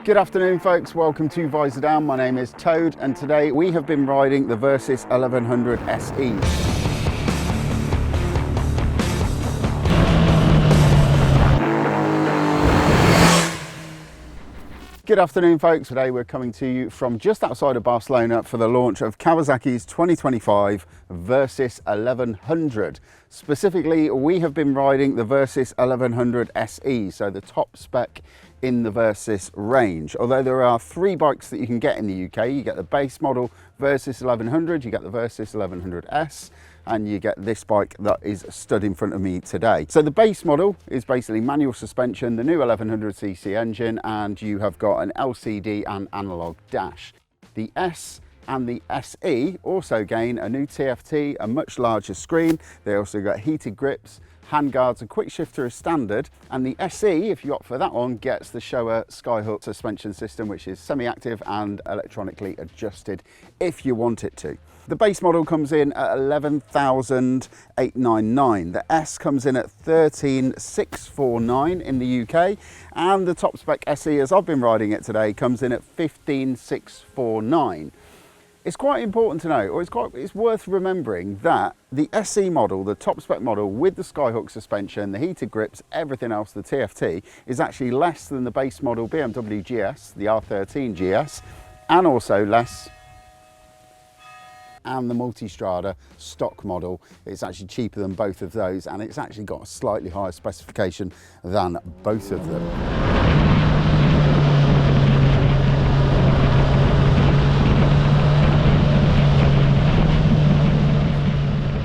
Good afternoon folks, welcome to Visordown. My name is Toad and today we have been riding the Versys 1100 SE. Good afternoon folks, today we're coming to you from just outside of Barcelona for the launch of Kawasaki's 2025 Versys 1100. Specifically, we have been riding the Versys 1100 SE, so the top spec in the Versys range. Although there are three bikes that you can get in the UK, you get the base model Versys 1100, you get the Versys 1100S, and you get this bike that is stood in front of me today. So the base model is basically manual suspension, the new 1100cc engine, and you have got an LCD and analog dash. The S and the SE also gain a new TFT, a much larger screen. They also got heated grips, handguards, and quick shifter as standard, and the SE, if you opt for that one, gets the Showa Skyhook suspension system, which is semi-active and electronically adjusted if you want it to. The base model comes in at 11,899. The S comes in at 13,649 in the UK, and the top spec SE, as I've been riding it today, comes in at 15,649. It's quite important to know, or it's worth remembering, that the SE model, the top spec model with the Skyhook suspension, the heated grips, everything else, the TFT, is actually less than the base model BMW GS, the R13 GS, and also less and the Multistrada stock model. It's actually cheaper than both of those, and it's actually got a slightly higher specification than both of them.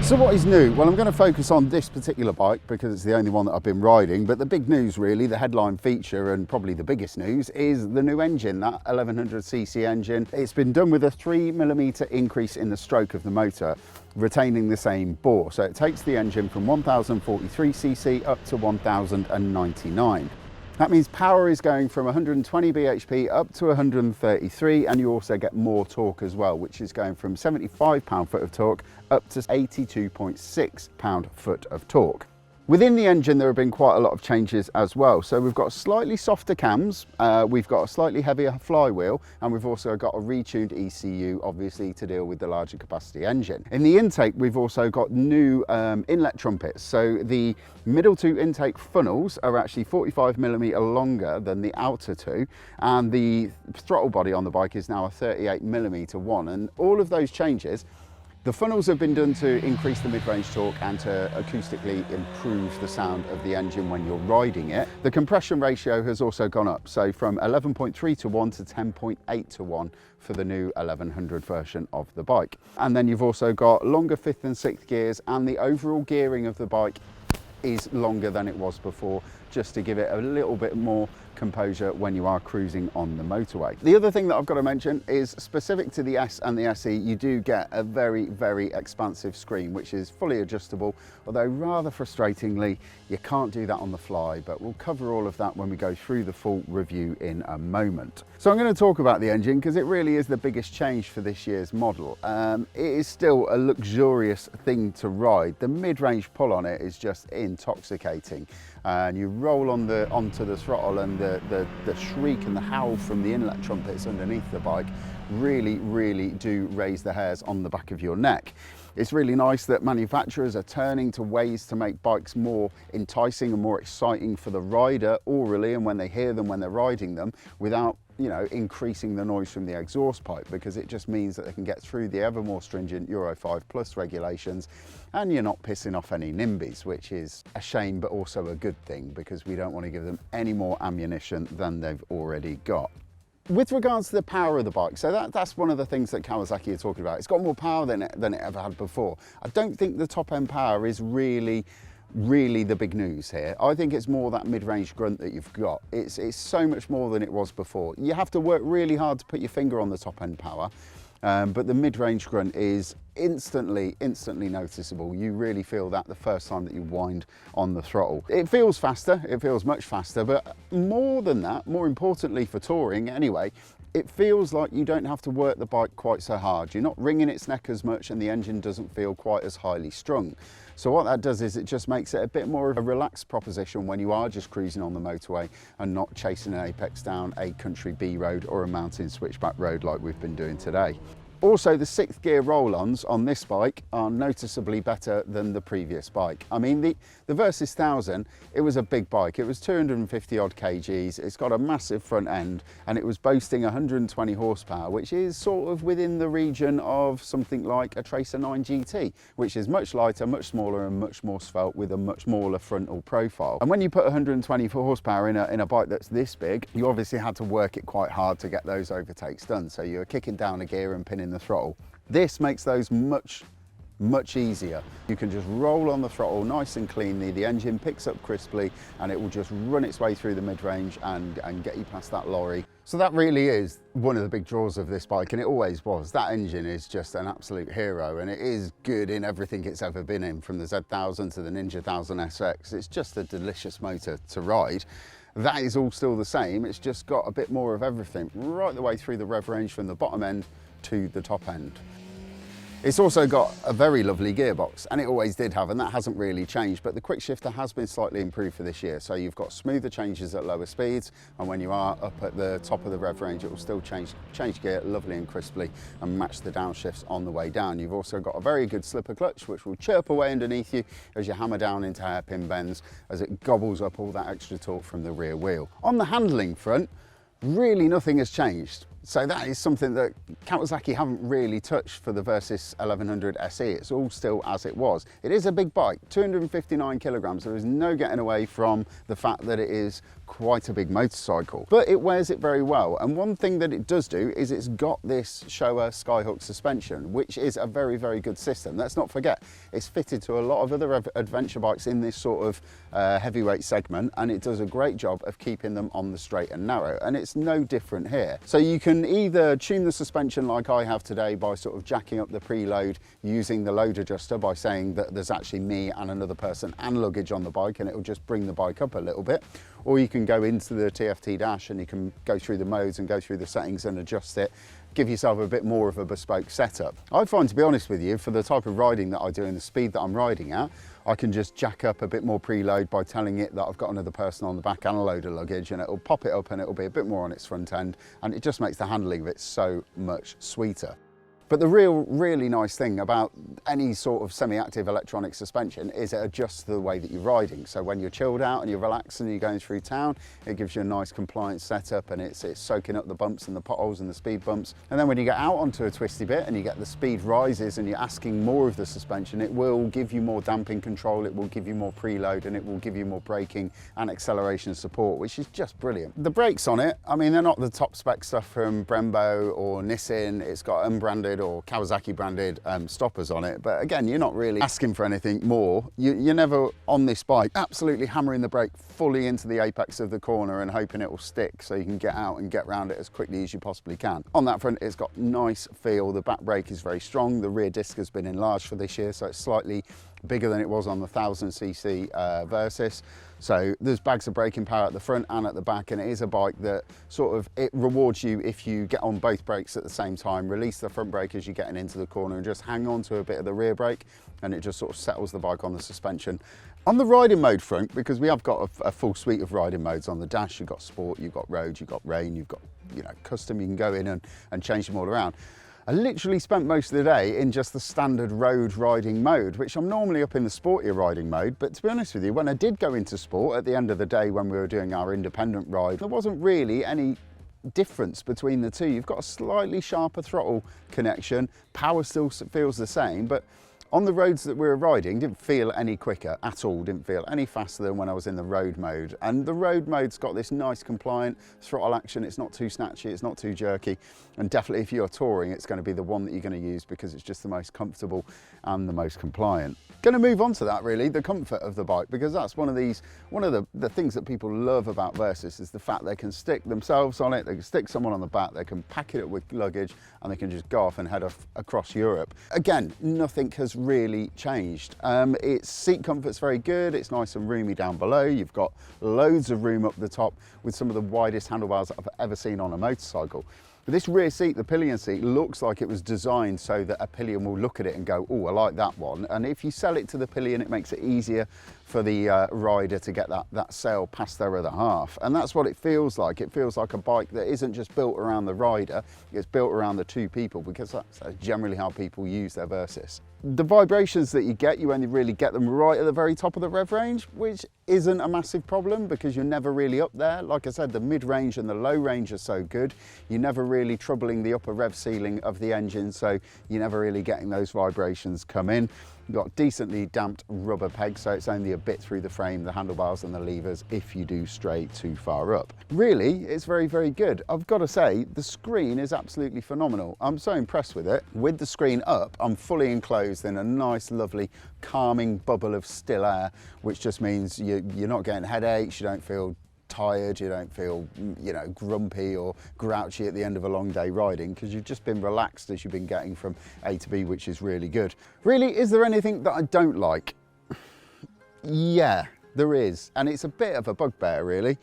So what is new? Well, I'm going to focus on this particular bike because it's the only one that I've been riding, but the big news really, the headline feature and probably the biggest news, is the new engine, that 1100cc engine. It's been done with a 3mm increase in the stroke of the motor, retaining the same bore. So it takes the engine from 1043cc up to 1099. That means power is going from 120 bhp up to 133, and you also get more torque as well, which is going from 75 pound-foot of torque up to 82.6 pound-foot of torque. Within the engine, there have been quite a lot of changes as well. So we've got slightly softer cams, we've got a slightly heavier flywheel, and we've also got a retuned ECU, obviously, to deal with the larger capacity engine. In the intake, we've also got new inlet trumpets. So the middle two intake funnels are actually 45mm longer than the outer two, and the throttle body on the bike is now a 38mm one. And all of those changes, the funnels have been done to increase the mid-range torque and to acoustically improve the sound of the engine when you're riding it. The compression ratio has also gone up, so from 11.3 to 1 to 10.8 to 1 for the new 1100 version of the bike. And then you've also got longer 5th and 6th gears, and the overall gearing of the bike is longer than it was before, just to give it a little bit more composure when you are cruising on the motorway. The other thing that I've got to mention is, specific to the S and the SE, you do get a very, very expansive screen, which is fully adjustable, although rather frustratingly, you can't do that on the fly, but we'll cover all of that when we go through the full review in a moment. So I'm going to talk about the engine because it really is the biggest change for this year's model. It is still a luxurious thing to ride. The mid-range pull on it is just intoxicating. And you roll onto the throttle, and the shriek and the howl from the inlet trumpets underneath the bike really do raise the hairs on the back of your neck. It's really nice that manufacturers are turning to ways to make bikes more enticing and more exciting for the rider orally, and when they hear them when they're riding them, without, you know, increasing the noise from the exhaust pipe, because it just means that they can get through the ever more stringent Euro 5+ regulations, and you're not pissing off any NIMBYs, which is a shame but also a good thing, because we don't want to give them any more ammunition than they've already got. With regards to the power of the bike, so that's one of the things that Kawasaki are talking about. It's got more power than it ever had before. I don't think the top end power is really the big news here. I think it's more that mid-range grunt that you've got. It's so much more than it was before. You have to work really hard to put your finger on the top end power, but the mid-range grunt is instantly noticeable. You really feel that the first time that you wind on the throttle. It feels faster, it feels much faster, but more than that, more importantly for touring anyway, it feels like you don't have to work the bike quite so hard. You're not wringing its neck as much and the engine doesn't feel quite as highly strung. So what that does is it just makes it a bit more of a relaxed proposition when you are just cruising on the motorway and not chasing an apex down a country B road or a mountain switchback road like we've been doing today. Also, the 6th gear roll-ons on this bike are noticeably better than the previous bike. I mean, the Versys 1000, it was a big bike. It was 250 odd kgs. It's got a massive front end and it was boasting 120 horsepower, which is sort of within the region of something like a Tracer 9 GT, which is much lighter, much smaller and much more svelte with a much smaller frontal profile. And when you put 120 horsepower in a bike that's this big, you obviously had to work it quite hard to get those overtakes done. So you're kicking down a gear and pinning the throttle. This makes those much easier. You can just roll on the throttle nice and cleanly, the engine picks up crisply and it will just run its way through the mid-range and get you past that lorry. So that really is one of the big draws of this bike, and it always was. That engine is just an absolute hero and it is good in everything it's ever been in, from the Z1000 to the Ninja 1000 SX. It's just a delicious motor to ride. That is all still the same, it's just got a bit more of everything right the way through the rev range from the bottom end to the top end. It's also got a very lovely gearbox, and it always did have, and that hasn't really changed, but the quick shifter has been slightly improved for this year. So you've got smoother changes at lower speeds, and when you are up at the top of the rev range, it will still change gear lovely and crisply and match the downshifts on the way down. You've also got a very good slipper clutch, which will chirp away underneath you as you hammer down into hairpin bends, as it gobbles up all that extra torque from the rear wheel. On the handling front, really nothing has changed. So that is something that Kawasaki haven't really touched for the Versys 1100 SE. It's all still as it was. It is a big bike, 259 kilograms. There is no getting away from the fact that it is quite a big motorcycle, but it wears it very well. And one thing that it does do is it's got this Showa Skyhook suspension, which is a very good system. Let's not forget, it's fitted to a lot of other adventure bikes in this sort of heavyweight segment, and it does a great job of keeping them on the straight and narrow, and it's no different here. So you can either tune the suspension like I have today by sort of jacking up the preload using the load adjuster by saying that there's actually me and another person and luggage on the bike, and it will just bring the bike up a little bit. Or you can go into the TFT dash and you can go through the modes and go through the settings and adjust it, give yourself a bit more of a bespoke setup. I find, to be honest with you, for the type of riding that I do and the speed that I'm riding at, I can just jack up a bit more preload by telling it that I've got another person on the back and a load of luggage, and it'll pop it up and it'll be a bit more on its front end, and it just makes the handling of it so much sweeter. But the really nice thing about any sort of semi-active electronic suspension is it adjusts to the way that you're riding. So when you're chilled out and you're relaxed and you're going through town, it gives you a nice compliant setup, and it's soaking up the bumps and the potholes and the speed bumps. And then when you get out onto a twisty bit and you get the speed rises and you're asking more of the suspension, it will give you more damping control, it will give you more preload, and it will give you more braking and acceleration support, which is just brilliant. The brakes on it, I mean, they're not the top spec stuff from Brembo or Nissin. It's got unbranded or Kawasaki branded stoppers on it, but again, you're not really asking for anything more. You're never on this bike absolutely hammering the brake fully into the apex of the corner and hoping it will stick so you can get out and get around it as quickly as you possibly can. On that front, it's got nice feel. The back brake is very strong. The rear disc has been enlarged for this year, so it's slightly bigger than it was on the 1000cc Versys. So there's bags of braking power at the front and at the back, and it is a bike that sort of, it rewards you if you get on both brakes at the same time, release the front brake as you're getting into the corner and just hang on to a bit of the rear brake, and it just sort of settles the bike on the suspension. On the riding mode front, because we have got a full suite of riding modes on the dash, you've got sport, you've got road, you've got rain, you've got, you know, custom, you can go in and change them all around. I literally spent most of the day in just the standard road riding mode, which I'm normally up in the sportier riding mode. But to be honest with you, when I did go into sport at the end of the day when we were doing our independent ride, there wasn't really any difference between the two. You've got a slightly sharper throttle connection, power still feels the same, but On the roads that we were riding, didn't feel any quicker at all, didn't feel any faster than when I was in the road mode. And the road mode's got this nice compliant throttle action, it's not too snatchy, it's not too jerky. And definitely if you're touring, it's going to be the one that you're going to use because it's just the most comfortable and the most compliant. Going to move on to that really, the comfort of the bike, because that's one of the things that people love about Versys is the fact they can stick themselves on it, they can stick someone on the back, they can pack it up with luggage and they can just go off and head off across Europe. Again, nothing has really changed. Its seat comfort's very good, it's nice and roomy down below, you've got loads of room up the top with some of the widest handlebars I've ever seen on a motorcycle. This rear seat, the pillion seat, looks like it was designed so that a pillion will look at it and go, oh, I like that one. And if you sell it to the pillion, it makes it easier for the rider to get that sail past their other half. And that's what it feels like. It feels like a bike that isn't just built around the rider, it's built around the two people, because that's generally how people use their Versys. The vibrations that you only really get them right at the very top of the rev range, which isn't a massive problem because you're never really up there. Like I said, the mid-range and the low range are so good. You're never really troubling the upper rev ceiling of the engine, so you're never really getting those vibrations come in. You've got decently damped rubber pegs, so it's only a bit through the frame, the handlebars and the levers if you do stray too far up. Really, it's very, very good. I've got to say, the screen is absolutely phenomenal. I'm so impressed with it. With the screen up, I'm fully enclosed in a nice, lovely, calming bubble of still air, which just means you're not getting headaches, you don't feel tired, you don't feel, you know, grumpy or grouchy at the end of a long day riding because you've just been relaxed as you've been getting from A to B, which is really good. Really, is there anything that I don't like? Yeah, there is, and it's a bit of a bugbear really.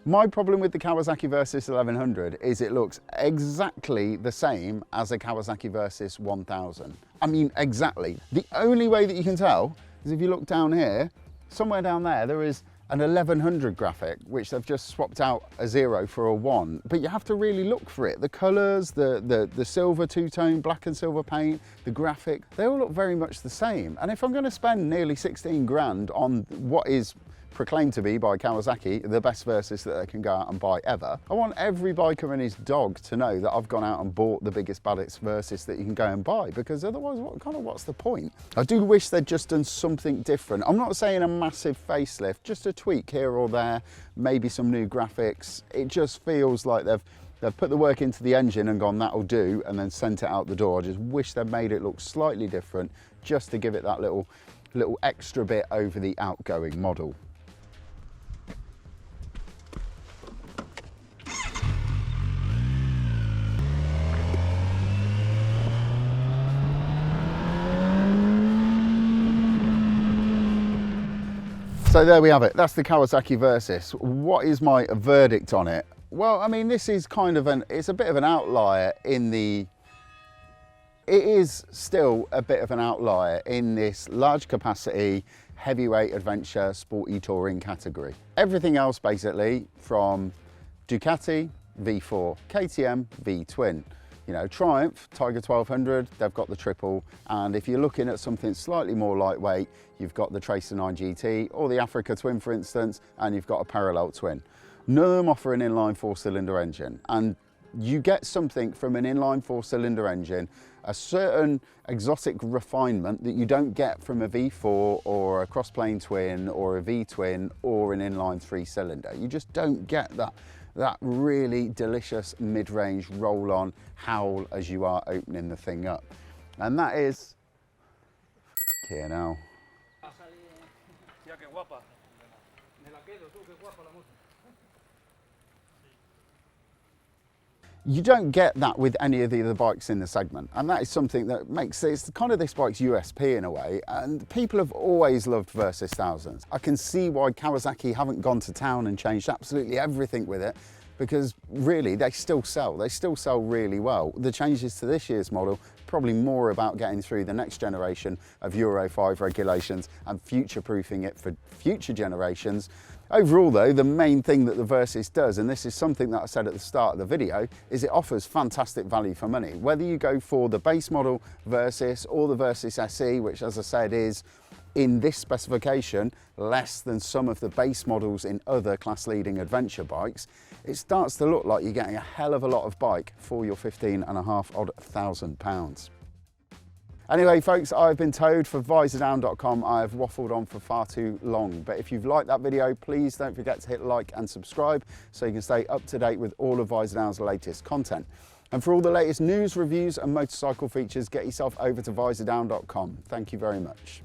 My problem with the Kawasaki Versys 1100 is it looks exactly the same as a Kawasaki Versys 1000. I mean, exactly. The only way that you can tell is if you look down here, somewhere down there is an 1100 graphic, which they've just swapped out a 0 for a 1, but you have to really look for it. The colours, the silver two-tone, black and silver paint, the graphic, they all look very much the same. And if I'm going to spend nearly 16 grand on what is proclaimed to be by Kawasaki the best Versys that they can go out and buy ever, I want every biker and his dog to know that I've gone out and bought the biggest, baddest Versys that you can go and buy, because otherwise what's the point? I do wish they'd just done something different. I'm not saying a massive facelift, just a tweak here or there, maybe some new graphics. It just feels like they've put the work into the engine and gone, that'll do, and then sent it out the door. I just wish they'd made it look slightly different just to give it that little extra bit over the outgoing model. So there we have it, that's the Kawasaki Versys. What is my verdict on it? Well, I mean, this is it's a bit of an outlier it is still a bit of an outlier in this large capacity, heavyweight adventure, sporty touring category. Everything else basically from Ducati, V4, KTM, V-twin. You know, Triumph, Tiger 1200, they've got the triple, and if you're looking at something slightly more lightweight, you've got the Tracer 9 GT or the Africa Twin, for instance, and you've got a parallel twin. None of them offer an inline 4-cylinder engine, and you get something from an inline 4-cylinder engine, a certain exotic refinement that you don't get from a V4 or a cross-plane twin or a V-twin or an inline 3-cylinder. You just don't get that really delicious mid-range roll-on howl as you are opening the thing up. And that is here now. You don't get that with any of the other bikes in the segment, and that is something that makes it's kind of this bike's USP in a way. And people have always loved Versys thousands. I can see why Kawasaki haven't gone to town and changed absolutely everything with it, because really they still sell really well. The changes to this year's model probably more about getting through the next generation of Euro 5 regulations and future-proofing it for future generations. Overall though, the main thing that the Versys does, and this is something that I said at the start of the video, is it offers fantastic value for money. Whether you go for the base model Versys or the Versys SE, which as I said is in this specification less than some of the base models in other class-leading adventure bikes, it starts to look like you're getting a hell of a lot of bike for your £15,500 odd. Anyway, folks, I've been Toad for Visordown.com. I have waffled on for far too long, but if you've liked that video, please don't forget to hit like and subscribe so you can stay up to date with all of Visordown's latest content. And for all the latest news, reviews and motorcycle features, get yourself over to Visordown.com. Thank you very much.